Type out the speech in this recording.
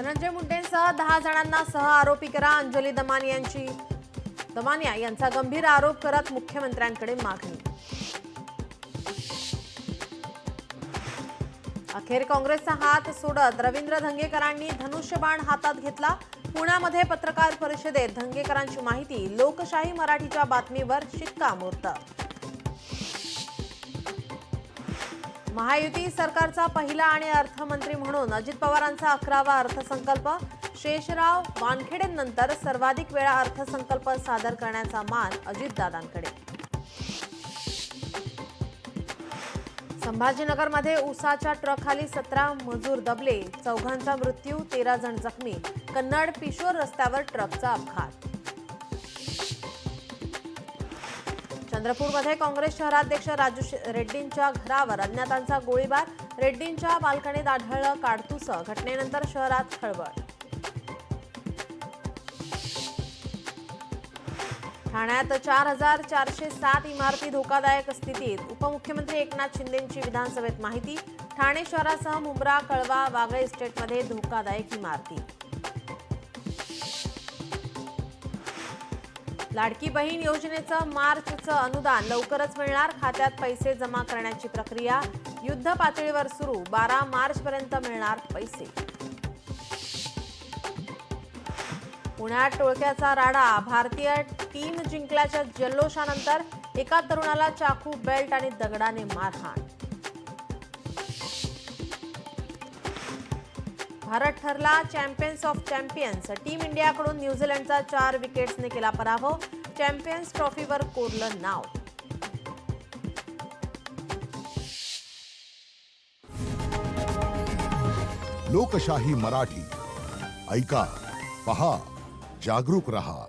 धनंजय मुंडेंसह 10 जणांना सह आरोपी करा, अंजली दमानिया यांचा गंभीर आरोप करत मुख्यमंत्र्यांकडे मागणी. अखेर काँग्रेसचा हात सोडत रवींद्र धंगेकरांनी धनुष्यबाण हातात घेतला. पुण्यामध्ये पत्रकार परिषदेत धंगेकरांची माहिती. लोकशाही मराठीच्या बातमीवर शिक्कामोर्तब. महायुती सरकारचा पहिला आणि अर्थमंत्री म्हणून अजित पवारांचा 11वा अर्थसंकल्प. शेषराव वानखेडेंनंतर सर्वाधिक वेळा अर्थसंकल्प सादर करण्याचा मान अजितदादांकडे. संभाजीनगरमध्ये ऊसाच्या ट्रकखाली 17 मजूर दबले. 4घांचा मृत्यू, 13 जण जखमी. कन्नड पिशोर रस्त्यावर ट्रकचा अपघात. चंद्रपूरमध्ये काँग्रेस शहराध्यक्ष राजू रेड्डींच्या घरावर अज्ञातांचा गोळीबार. रेड्डींच्या बाल्कनीत आढळलं काडतुस. घटनेनंतर शहरात खळबळ. ठाण्यात 4407 इमारती धोकादायक स्थितीत. उपमुख्यमंत्री एकनाथ शिंदेंची विधानसभेत माहिती. ठाणे शहरासह मुंब्रा, कळवा, वागळे इस्टेटमध्ये धोकादायक इमारती. लाडकी बहीण योजनेचं मार्चचं अनुदान लवकरच मिळणार. खात्यात पैसे जमा करण्याची प्रक्रिया युद्ध पातळीवर सुरू. 12 मार्चपर्यंत मिळणार पैसे. पुण्यात टोळक्याचा राडा. भारतीय टीम जिंकल्याच्या जल्लोषानंतर एका तरुणाला चाकू, बेल्ट आणि दगडाने मारहाण. भारत ठरला चॅम्पियन्स ऑफ चॅम्पियन्स. टीम इंडियाकडून न्यूझीलंडचा 4 विकेट्सने केला पराभव. चॅम्पियन्स ट्रॉफीवर कोरलं नाव. लोकशाही मराठी ऐका, पहा, जागरूक रहा.